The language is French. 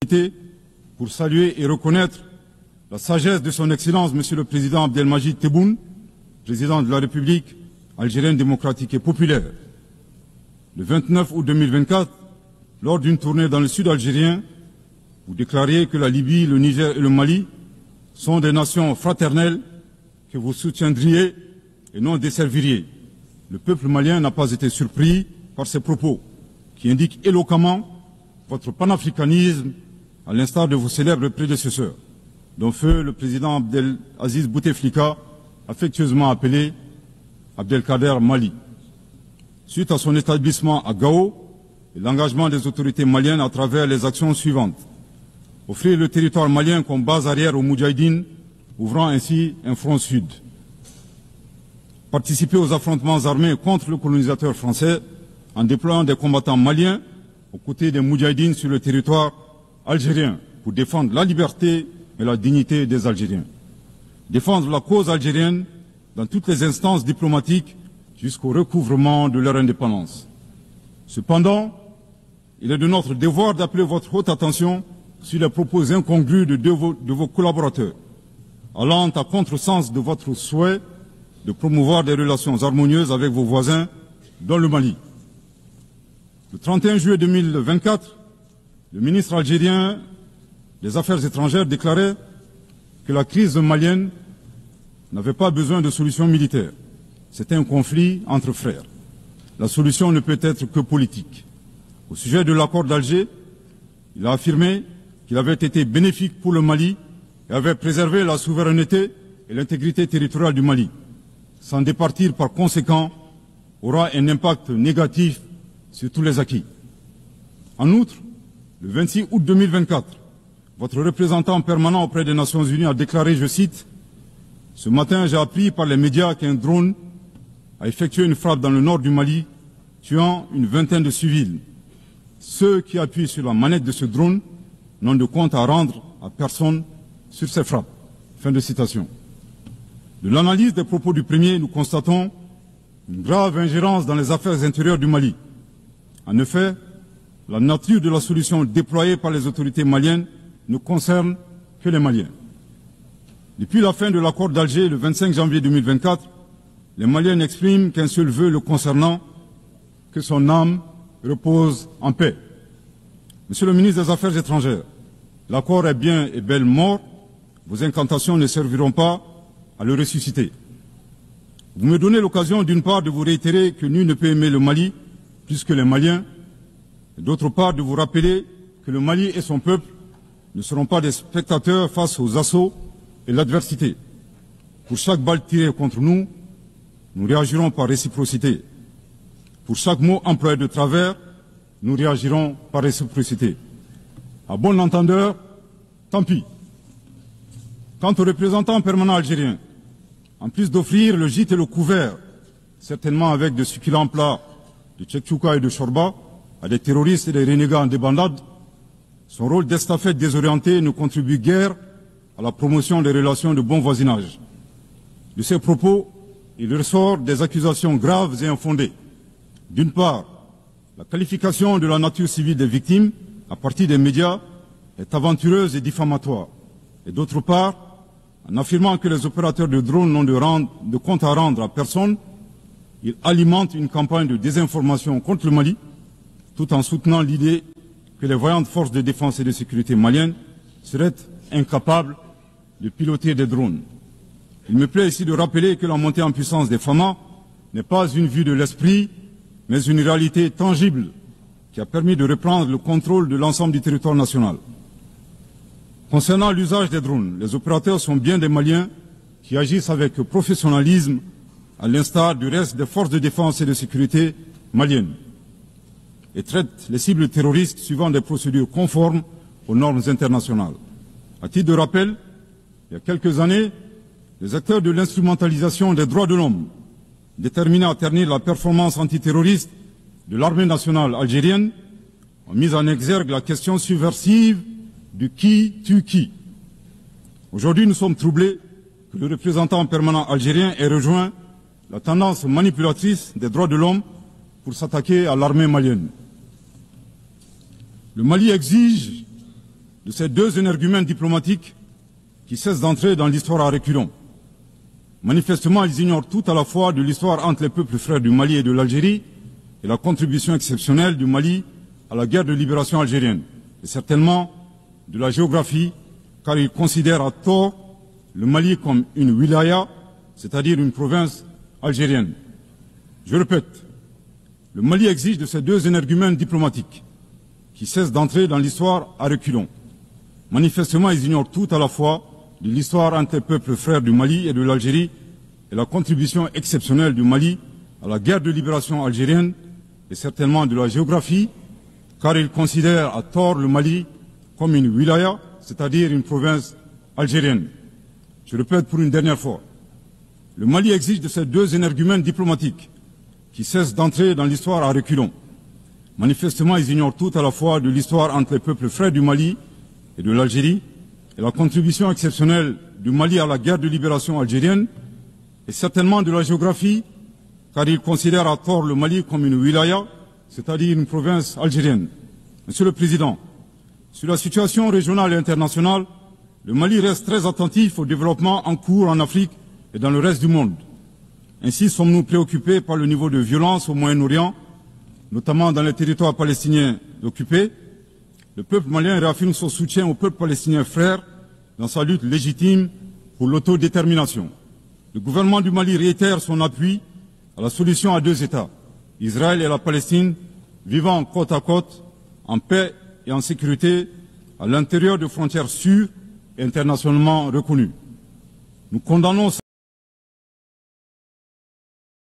profiter pour saluer et reconnaître la sagesse de son Excellence, Monsieur le Président Abdelmajid Tebboune, Président de la République algérienne démocratique et populaire. Le 29 août 2024, lors d'une tournée dans le sud algérien, vous déclariez que la Libye, le Niger et le Mali sont des nations fraternelles que vous soutiendriez et non desserviriez. Le peuple malien n'a pas été surpris par ces propos, qui indiquent éloquemment votre panafricanisme, à l'instar de vos célèbres prédécesseurs, dont feu le président Abdelaziz Bouteflika, affectueusement appelé Abdelkader Mali. Suite à son établissement à Gao et l'engagement des autorités maliennes à travers les actions suivantes. Offrir le territoire malien comme base arrière aux Moudjahidines, ouvrant ainsi un front sud. Participer aux affrontements armés contre le colonisateur français en déployant des combattants maliens aux côtés des Moudjahidines sur le territoire algérien pour défendre la liberté et la dignité des Algériens. Défendre la cause algérienne dans toutes les instances diplomatiques jusqu'au recouvrement de leur indépendance. Cependant, il est de notre devoir d'appeler votre haute attention sur les propos incongrus de vos collaborateurs, allant à contresens de votre souhait de promouvoir des relations harmonieuses avec vos voisins dans le Mali. Le 31 juillet 2024, le ministre algérien des Affaires étrangères déclarait que la crise malienne n'avait pas besoin de solution militaire. C'était un conflit entre frères. La solution ne peut être que politique. Au sujet de l'accord d'Alger, il a affirmé qu'il avait été bénéfique pour le Mali et avait préservé la souveraineté et l'intégrité territoriale du Mali. S'en départir par conséquent aura un impact négatif sur tous les acquis. En outre, le 26 août 2024, votre représentant permanent auprès des Nations Unies a déclaré, je cite, « Ce matin, j'ai appris par les médias qu'un drone a effectué une frappe dans le nord du Mali, tuant une vingtaine de civils. Ceux qui appuient sur la manette de ce drone n'ont de compte à rendre à personne sur ces frappes. » Fin de citation. De l'analyse des propos du premier, nous constatons une grave ingérence dans les affaires intérieures du Mali. En effet, la nature de la solution déployée par les autorités maliennes ne concerne que les Maliens. Depuis la fin de l'accord d'Alger, le 25 janvier 2024, les Maliens n'expriment qu'un seul vœu le concernant, que son âme repose en paix. Monsieur le ministre des Affaires étrangères, l'accord est bien et belle mort, vos incantations ne serviront pas à le ressusciter. Vous me donnez l'occasion d'une part de vous réitérer que nul ne peut aimer le Mali plus que les Maliens, et d'autre part de vous rappeler que le Mali et son peuple ne seront pas des spectateurs face aux assauts et l'adversité. Pour chaque balle tirée contre nous, nous réagirons par réciprocité. Pour chaque mot employé de travers, nous réagirons par réciprocité. À bon entendeur, tant pis. Quant aux représentants permanents algériens, en plus d'offrir le gîte et le couvert, certainement avec de succulents plats de tchèque-chouka et de chorba, à des terroristes et des renégats en débandade, son rôle d'estafette désorienté ne contribue guère à la promotion des relations de bon voisinage. De ces propos, il ressort des accusations graves et infondées. D'une part, la qualification de la nature civile des victimes à partir des médias est aventureuse et diffamatoire. Et d'autre part, en affirmant que les opérateurs de drones n'ont de compte à rendre à personne, il alimente une campagne de désinformation contre le Mali, tout en soutenant l'idée que les voyantes forces de défense et de sécurité maliennes seraient incapables de piloter des drones. Il me plaît ici de rappeler que la montée en puissance des FAMA n'est pas une vue de l'esprit, mais une réalité tangible qui a permis de reprendre le contrôle de l'ensemble du territoire national. Concernant l'usage des drones, les opérateurs sont bien des Maliens qui agissent avec professionnalisme, à l'instar du reste des forces de défense et de sécurité maliennes, et traitent les cibles terroristes suivant des procédures conformes aux normes internationales. À titre de rappel, il y a quelques années, les acteurs de l'instrumentalisation des droits de l'homme, déterminés à ternir la performance antiterroriste de l'armée nationale algérienne, ont mis en exergue la question subversive du qui tue qui. Aujourd'hui, nous sommes troublés que le représentant permanent algérien ait rejoint la tendance manipulatrice des droits de l'homme pour s'attaquer à l'armée malienne. Le Mali exige de ces deux énergumènes diplomatiques qui cessent d'entrer dans l'histoire à reculons. Manifestement, ils ignorent tout à la fois de l'histoire entre les peuples frères du Mali et de l'Algérie et la contribution exceptionnelle du Mali à la guerre de libération algérienne, et certainement de la géographie, car ils considèrent à tort le Mali comme une wilaya, c'est-à-dire une province algérienne. Je répète, le Mali exige de ces deux énergumènes diplomatiques qui cessent d'entrer dans l'histoire à reculons. Manifestement, ils ignorent tout à la fois de l'histoire entre les peuples frères du Mali et de l'Algérie et la contribution exceptionnelle du Mali à la guerre de libération algérienne et certainement de la géographie, car ils considèrent à tort le Mali comme une wilaya, c'est-à-dire une province algérienne. Je répète pour une dernière fois, le Mali exige de ces deux énergumènes diplomatiques qui cessent d'entrer dans l'histoire à reculons. Manifestement, ils ignorent tout à la fois de l'histoire entre les peuples frères du Mali et de l'Algérie et la contribution exceptionnelle du Mali à la guerre de libération algérienne et certainement de la géographie, car ils considèrent à tort le Mali comme une wilaya, c'est-à-dire une province algérienne. Monsieur le Président, sur la situation régionale et internationale, le Mali reste très attentif au développement en cours en Afrique et dans le reste du monde. Ainsi sommes-nous préoccupés par le niveau de violence au Moyen-Orient, notamment dans les territoires palestiniens occupés. Le peuple malien réaffirme son soutien au peuple palestinien frère dans sa lutte légitime pour l'autodétermination. Le gouvernement du Mali réitère son appui à la solution à deux États, Israël et la Palestine, vivant côte à côte, en paix et en sécurité, à l'intérieur de frontières sûres et internationalement reconnues. Nous condamnons